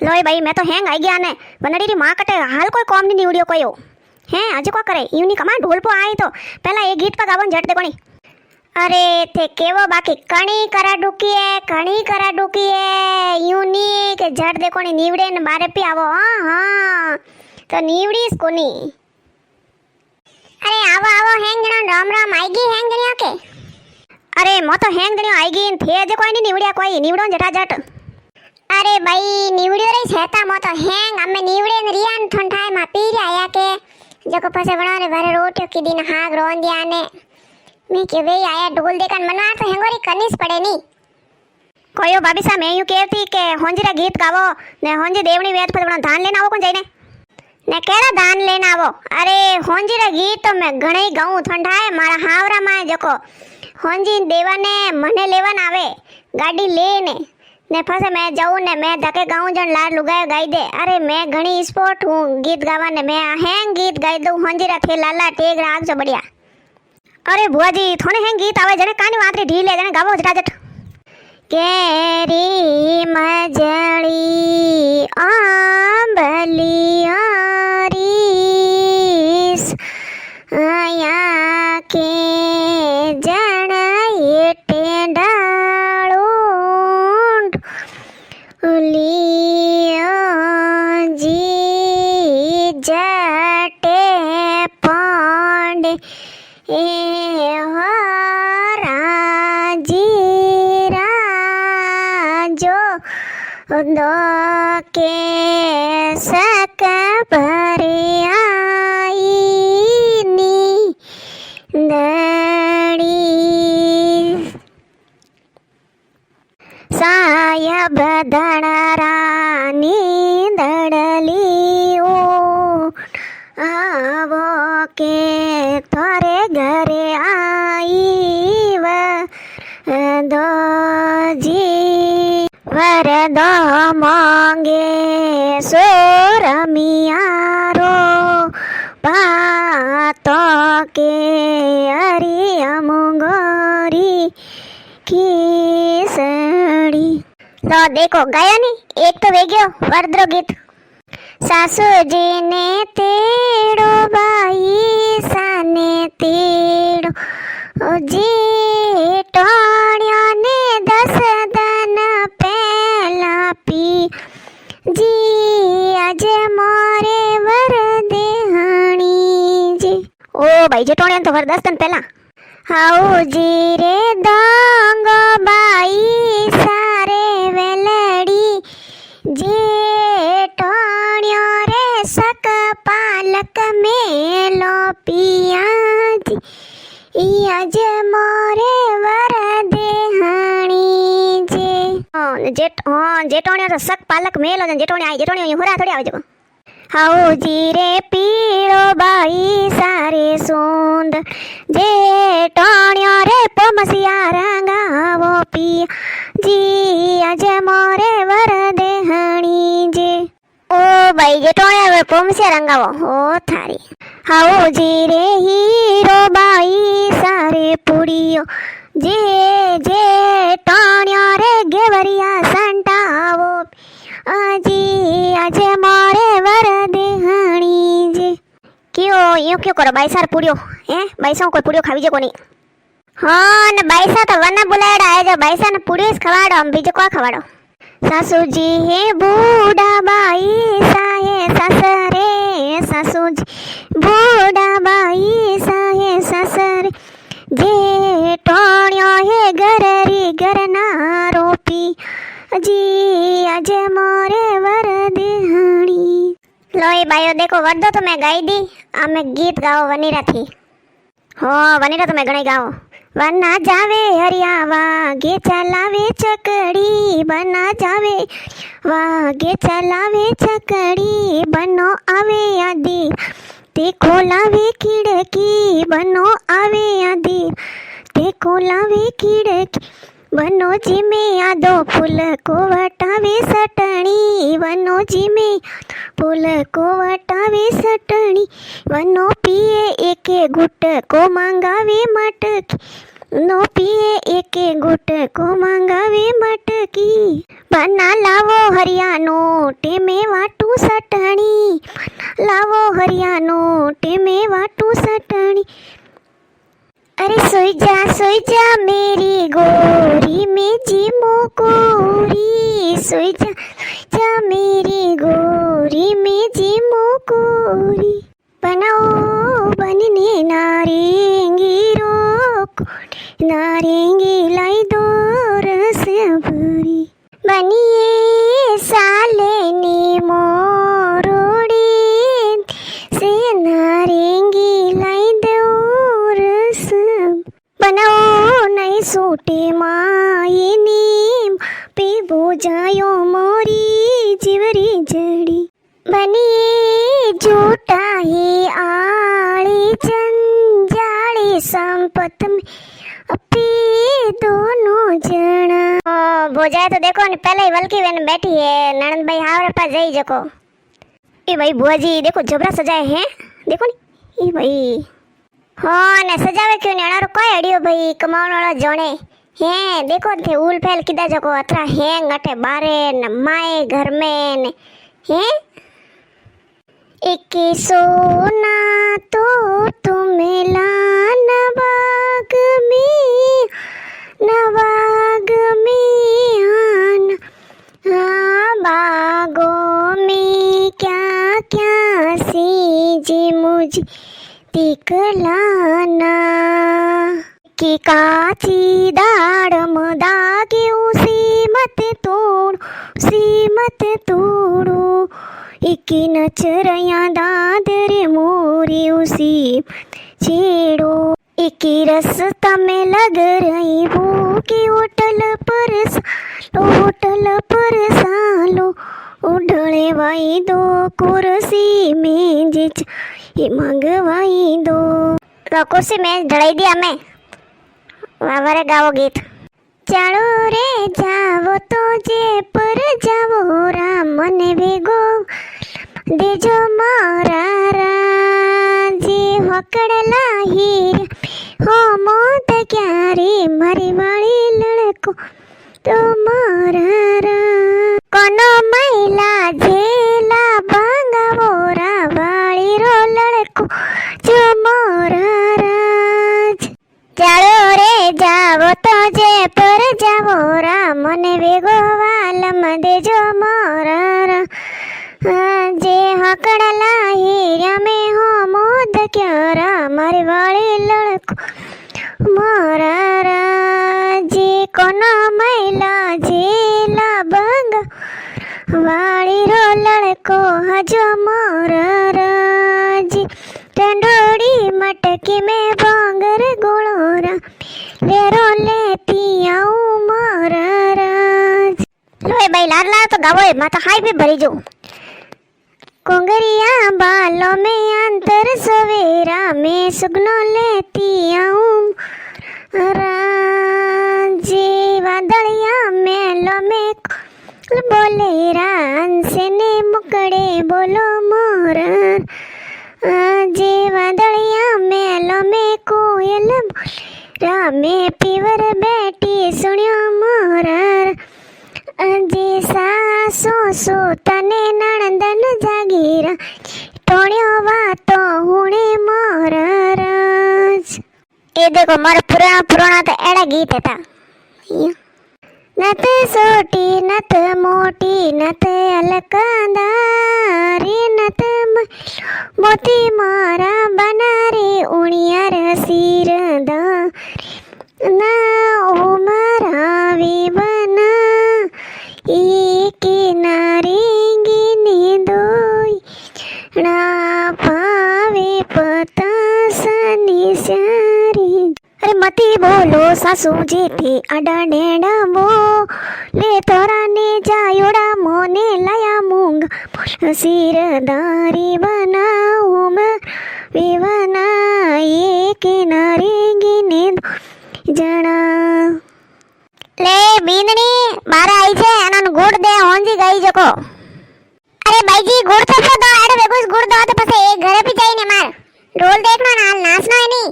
लोई भाई मैं तो हैंग आई गया ने वनड़ी री मां कटे हाल कोई कॉम नी वीडियो कोयो हैं आज को करे यूनी कमा ढोल पो आई तो पहला ये गीत पर गावन झट दे कोनी अरे थे केवो बाकी कणी करा डुकी है यूनी के झट दे कोनी नीवड़े ने बारे पे आवो हां तो नीवड़ीस कोनी अरे आवो आवो हेंगणो राम राम आई गई हेंगणिया के अरे मो तो हैंग आई गई थे जे कोई नी नीवड़िया कोई नीवड़ो जटा जट अरे भाई नीवड़ियो रे छेता मो तो हेंग अमे नीवड़े ने रियान ठंठाय मा पीर आया के जको पसे बनाने भरे रोटियो की दिन हाग रोन दिया ने मैं के वे आया ढोल देखन मनवा तो हेंगोरी कनीस पड़े नी कोयो भाभी सा मैं यूं कहती के होंजरा गीत गावो ने होंजी देवनी वेद पर बना धान लेना आवो कोन जाईने ने केड़ा दान लेना आवो अरे होंजीरा गीत तो मैं घणई गाऊं ठंडाए मारा हावरा में जको होंजी देवा ने मने लेवन आवे गाड़ी लेने ने फसे मैं जाऊं ने मैं धके गाऊं जन लाड लुगायो गाई दे अरे मैं घणी स्पोर्ट हूं गीत गावा ने मैं हैंग गीत गाई दऊं होंजीरा थे लाला टेग राग जो बढ़िया अरे बुआ जी थोने हैंग गीत आवे जने कानी वातरी ढील ले जने गावो जटा जट केरी मजड़ी आंबली आरीस आया के जणाए टेंडाळूंड लियो जी जटे पांडे ए राजी राजो दो के सक भरे आई नी दड़ी सायब दणरानी दड़ली ओ आवो के थारे घरे आई व दो जी वरदो मांगे सोरमियारो पातो के अरियमुंगोरी की सड़ी लो देखो गाया नी एक तो वे गयो वरद्रो गीत सासू जी ने तेड़ो बाई साने तेड़ो जी टोणिया ने 10 दिन पहला पी जी आज मोरे वर देहानी जी ओ भाई जे टोणिया तो वर 10 दिन पहला हाउ जी रे दांगो बाई सारे वेलड़ी जे टोणिया रे सक पालक मेलो पिया जी आज मोरे वर देहानी जे जेटोणिया तो सक पालक मेलो जेटोणिया होरा थोड़ी आवे जको हाउ जी रे पीड़ो बाई सारे सोंद जेटोणिया रे पोमसिया रंगावो पिया जी आज मोरे वर देहानी जे ओ भाई जेटोणिया रे पोमसिया रंगावो ओ थारी हाउ जी रे हीरो बाई सारे पुड़ियो जे टोणिया रे गेवरिया संटावो आजी आज मोरे वर देहानी जे क्यों यूं क्यों करो बाईसार पुड़ियो हैं बाईसा कोई पुड़ियो खावी जे कोनी हाँ न बाईसा तो वना बुलाड़ा है जो बाईसा ने पुड़ियो खवाड़ो हम बीजो को खवाड़ो सासू जी है बूढ़ा बाई साहे ससरे सासू जी बूढ़ा बाई साहे ससरे जे टोणियो है गररी गरना रोपी जी आज मोरे वर देहानी लोई बायो देखो वर्दो तो मैं गाई दी आ मैं गीत गाओ वनीरा थी हाँ वनीरा तो मैं गणी गाओ वना जावे हरियावा गे चलावे चकड़ी बना जावे वागे चलावे चकड़ी बनो आवे आदि ते खोलावे खिड़की बनो आवे आदि ते खोलावे खिड़की वनो जी में यादो फूल को वटावे सटणी वनो जी में फूल को वटावे सटणी वनो पिए एके घुट को मांगावे मटकी નો પીએ એકે ગુટકો મંગાવે મટકી બના લાવો હરિયાનો ટેમે વાટું સટણી લાવો હરિયાનો ટેમે વાટું સટણી अरे सोई जा मेरी गोरी में जीमो कोरी सोई जा मेरी गोरी में जीमो कोरी बनाओ बनने नारेंगी रोक नारेंगी लाई दो रस भरी बनिए साले नी मोरोड़ी से नारेंगी लाई दो रस बनाओ नहीं सूटे मायनी पीबो जायो मोरी जीवरी जड़ी बनी झूठा ही आली जंजाली संपत में अपी दोनों जना भोजाए तो देखो ने पहले ही वलकी बहन बैठी है ननंद भाई हावरे पास जाई जको ए भाई बुआ जी देखो जबरा सजाए हैं देखो नी ए भाई हाँ ने सजावे क्यों ने अनारो कोई अड़ियो भाई कमावण वाला जोणे हैं देखो थे उल फैल किदा जको अतरा हैंग अटे बारे न माए घर में ने हैं एक सोना तो तुम्हें लाना बाग में आना हाँ बागों में क्या क्या सीजे मुझे दिखलाना की काची दाड़म दागे उसी मत तोड़ो एक नचरया दादरे मोरी उसी छेड़ो एक रस्ता में लग रही भूखी होटल पर सालो उड़े वाई दो कुर्सी में जे ये मंगवाई दो तो कुर्सी में ढड़ाई दिया मैं वावरे गाओ गीत चालो रे जावो तो जे पर जावो राम ने भेगो देजो मारा राजी होकड़ला हीर हो मोत क्या रे मारी वाली लड़को तो मारा कोनो महिला झेला बांगावो रा वाली रो लड़को जो मोरा राज चालो रे जावो तो जे पर जावो रा मने वेगो वालम देजो मोरा जे हकड़ला हीरा में हो मोद क्या रा मारी वाली लड़को मोरा राजे कोनो महिला झेला बंग वाली रो लड़को हजो मोरा राजे टंडोड़ी मटकी में बांगर गोलोरा लेरो लेती आऊं मोरा राज लो भाई लाड लाड तो गावो माता हाई भी भरी जो कोंगरिया बालों में अंतर सवेरा में सुगनो लेती आऊं राजे वादलिया मेलो में बोले रान से ने मुकड़े बोलो मोरा जे वादलिया मेलो में कोयल बोले में पीवर बैठी सुनियो मोरा जे सासो सो तने नणंदन जागीरा टोण्यो वातो हुणे मोरा राज ए देखो मारा पुराना तो एड़ा गीत था नत सोटी नत मोटी नत अलकांदारी नत मोती मारा बना रे उणिया रसीर दा ना ओ मारा वी बना एक नारेंगी ने दोई ना पावे पता सनी सारी अरे मती बोलो सासू जी थी अडा डेड़ा बो ले तोरा ने जायोड़ा मोने लाया मूंग सिरदारी बनाऊ मैं विवना एक नारेंगी ने जड़ा ले बींदनी बारा आई छे अनन गुड़ दे होंजी गई जको अरे भाई जी गुड़ तो दो एडे बेगुस गुड़ दो तो पसे एक घरे पे जाई ने मार रोल देखनो ना नाच नो नहीं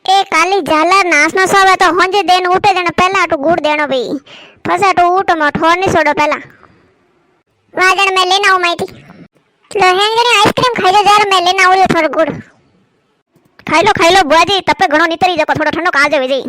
એ કાલી ઝાલા નાસનો સવે તો હોંજે દેન ઉઠે જણે પહેલા આટું ગુડ દેણો ભઈ પછી આટું ઉઠો માં ઠોર ની સોડો પહેલા વાજણ મેં લેના આવું માહિતી લો હેંગણી આઈસ્ક્રીમ ખાઈ લો જરા મેં લેના આવું થોડું ગુડ ખાઈ લો બુઆજી તપે ઘણો નીતરી જકો થોડો ઠંડો કાજે વેજી